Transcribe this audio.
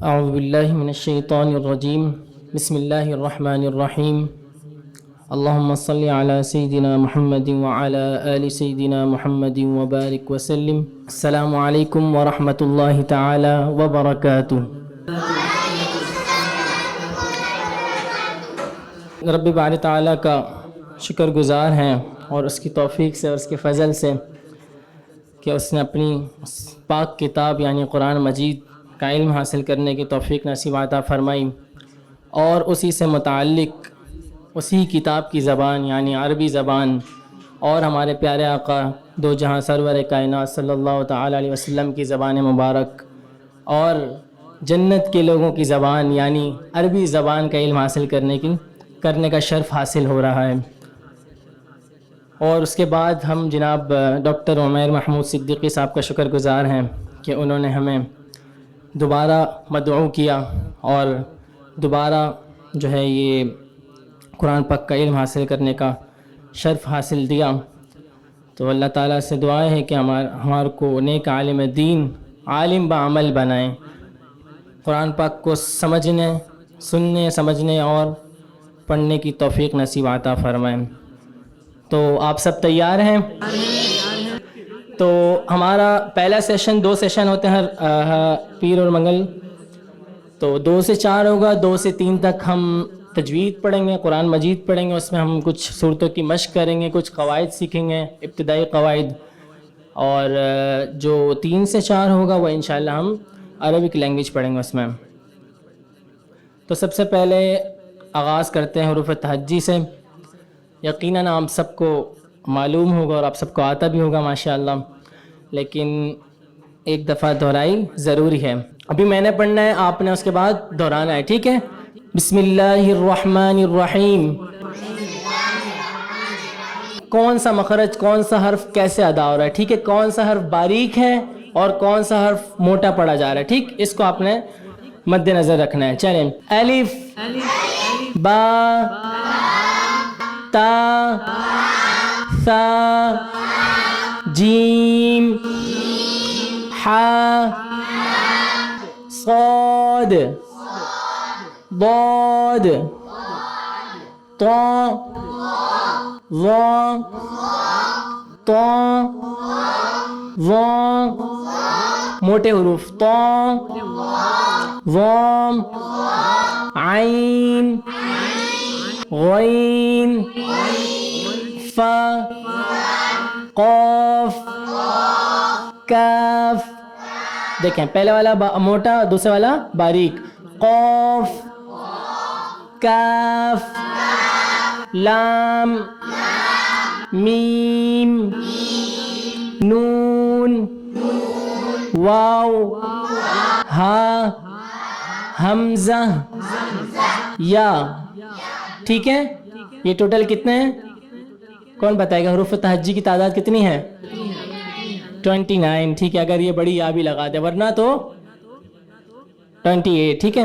اعوذ باللہ من الشیطان الرجیم بسم اللہ الرحمن الرحیم اللہم صلی علی سیدنا محمد وعلی آل سیدنا محمد وبارک وسلم۔ السلام علیکم ورحمۃ اللہ تعالی وبرکاتہ۔ رب باری تعالیٰ کا شکر گزار ہیں اور اس کی توفیق سے اور اس کے فضل سے کہ اس نے اپنی پاک کتاب یعنی قرآن مجید کا علم حاصل کرنے کی توفیق نصیب عطا فرمائی، اور اسی سے متعلق اسی کتاب کی زبان یعنی عربی زبان اور ہمارے پیارے آقا دو جہاں سرور کائنات صلی اللہ تعالیٰ علیہ وسلم کی زبان مبارک اور جنت کے لوگوں کی زبان یعنی عربی زبان کا علم حاصل کرنے کا شرف حاصل ہو رہا ہے۔ اور اس کے بعد ہم جناب ڈاکٹر عمیر محمود صدیقی صاحب کا شکر گزار ہیں کہ انہوں نے ہمیں دوبارہ مدعو کیا اور دوبارہ جو ہے یہ قرآن پاک کا علم حاصل کرنے کا شرف حاصل دیا۔ تو اللہ تعالیٰ سے دعا ہے کہ ہمارے کو نیک عالم دین عالم بعمل بنائیں، قرآن پاک کو سمجھنے اور پڑھنے کی توفیق نصیب عطا فرمائیں۔ تو آپ سب تیار ہیں؟ تو ہمارا پہلا سیشن 2 سیشن ہوتے ہیں ہر پیر اور منگل، تو 2 سے 4 ہوگا، 2 سے 3 تک ہم تجوید پڑھیں گے، قرآن مجید پڑھیں گے، اس میں ہم کچھ صورتوں کی مشق کریں گے، کچھ قواعد سیکھیں گے، ابتدائی قواعد، اور جو 3 سے 4 ہوگا وہ انشاءاللہ ہم عربک لینگویج پڑھیں گے اس میں۔ تو سب سے پہلے آغاز کرتے ہیں حروف تہجی سے۔ یقیناً آپ سب کو معلوم ہوگا اور آپ سب کو آتا بھی ہوگا ماشاءاللہ، لیکن ایک دفعہ دہرائی ضروری ہے۔ ابھی میں نے پڑھنا ہے، آپ نے اس کے بعد دہرانا ہے، ٹھیک ہے؟ بسم اللہ الرحمن الرحیم۔ کون سا مخرج، کون سا حرف کیسے ادا ہو رہا ہے، ٹھیک ہے؟ کون سا حرف باریک ہے اور کون سا حرف موٹا پڑھا جا رہا ہے، ٹھیک؟ اس کو آپ نے مد نظر رکھنا ہے۔ چلیں، الف با تا ثا جیم حا صاد ضاد طا ظا طا ظا، موٹے حروف طا ظام عین غین فا قاف کاف۔ دیکھیں پہلے والا موٹا، دوسرے والا باریک۔ قاف کاف لام میم نون واو ہا حمزہ یا، ٹھیک ہے؟ یہ ٹوٹل کتنے ہیں؟ کون بتائے گا حروف تہجی کی تعداد کتنی ہے؟ 29، ٹھیک ہے؟ اگر یہ بڑی یا بھی لگا دے، ورنہ تو 28، ٹھیک ہے؟